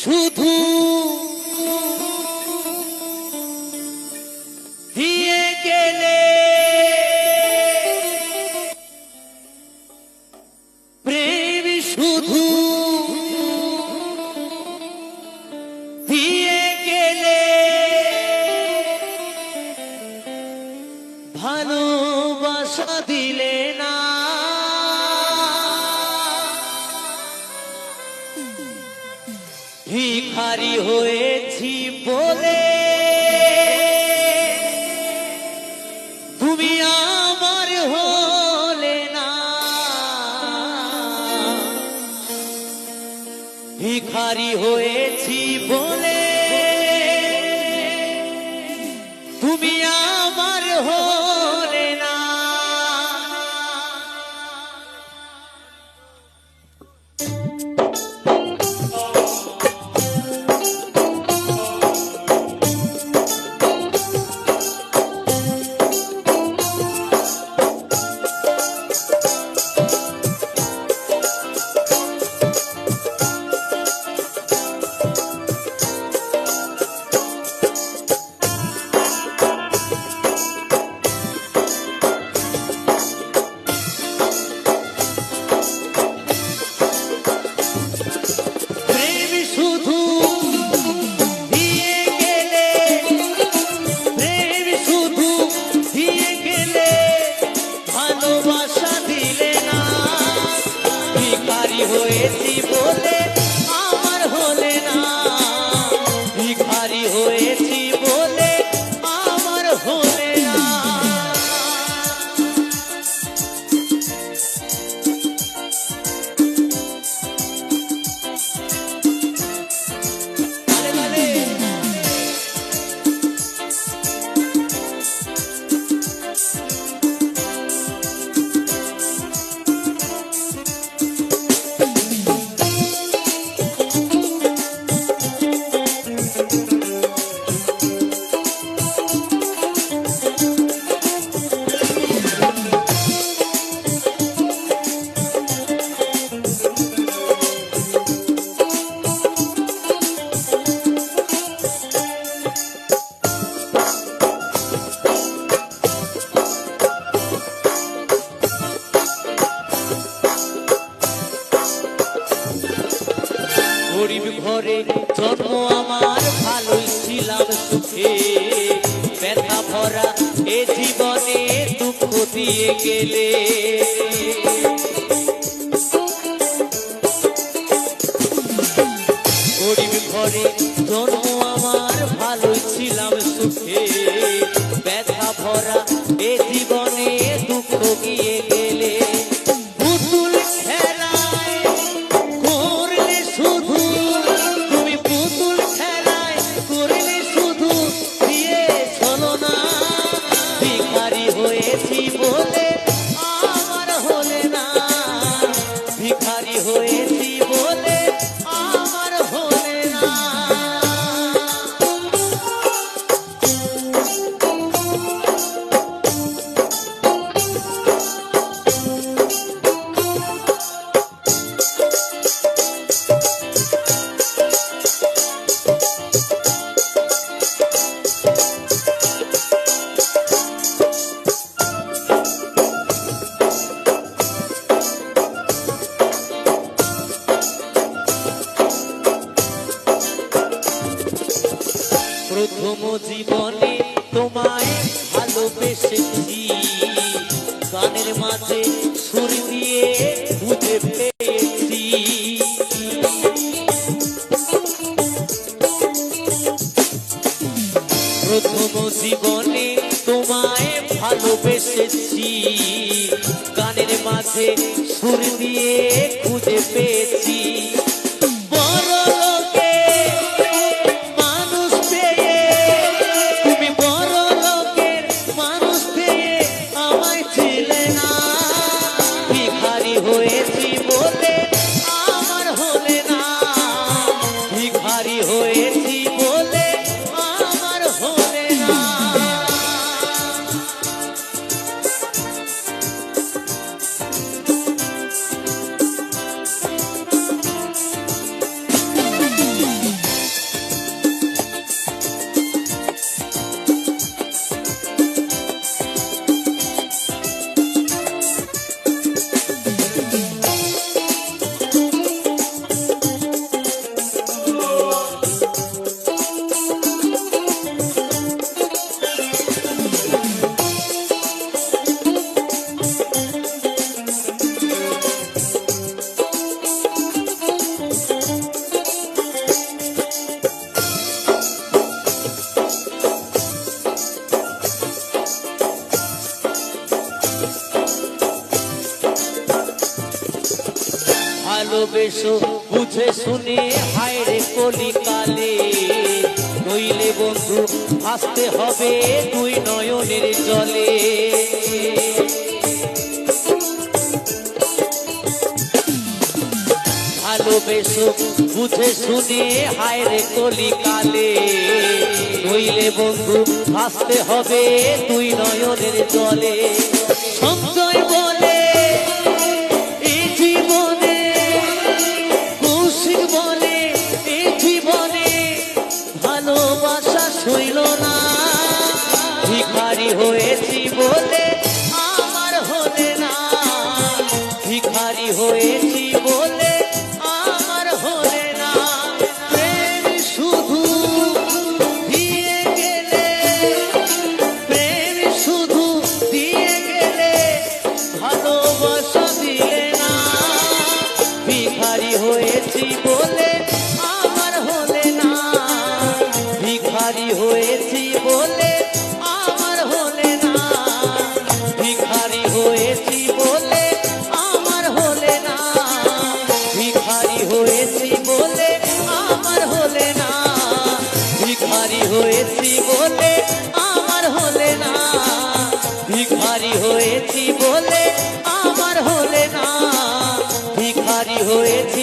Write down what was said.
শুধু দিয়ে গেলে প্রেম শুধু দিয়ে গেলে ভালোবাসা দিলে না ভিখারি হয়েছি বলে তুমি আমার হলে না ভিখারি হয়েছি বলে তুমি আমার হলে না হয়েছি বলে আমার হলে না ভিখারি হয়েছি বলে আমার হলে না গরিব ঘরে জন্ম আমার ভালোই ছিলাম সুখে ব্যথা ভরা এ জীবনে দুঃখ দিয়ে গেলে গরিব ঘরে জন্ম আমার ভালোই ছিলাম সুখে ব্যথা ভরা এ জীবনে দুঃখ দিয়ে গেলে হয়েছি বলে আমার হলে না ভিখারি হয়েছি বলে আমার হলে না প্রথম জীবনে তোমায় ভালোবেসেছি গানের মাঝে সুর দিয়ে খুঁজে পেয়েছি প্রথম জীবনে তোমায় ভালোবেসেছি গানের মাঝে সুর দিয়ে খুঁজে পেয়েছি হয়েছি বলে আমার হলে না ভিখারি হয়েছি বলে আমার হলে না ভালোবেসো বুঝে শুনে হায় রে কলিকালে, নইলে বন্ধু ভাসতে হবে দুই নয়নের জলে। ভালোবেসো বুঝে শুনে হায় রে কলিকালে, নইলে বন্ধু ভাসতে হবে দুই নয়নের জলে। সঞ্চয় বলে এই জীবনে, কৌশিক বলে এই জীবনে, ভালোবাসা সইল না। ভিখারি হয়েছি বলে আমার হলে না, ভিখারি হয়েছি বলে আমার হলে না। প্রেম শুধু দিয়ে গেলে, প্রেম শুধু দিয়ে গেলে, ভালোবাসা দিলে না। ভিখারি হয়েছি বলে আমার হলে না, ভিখারি হয়েছি বলে আমার হলে না, ভিখারি হয়েছি বলে আমার হলে না, ভিখারি হয়েছি বলে আমার হলে না, ভিখারি হয়েছি বলে আমার হলে না, ভিখারি হয়েছি বলে আমার হলে না, ভিখারি হয়েছি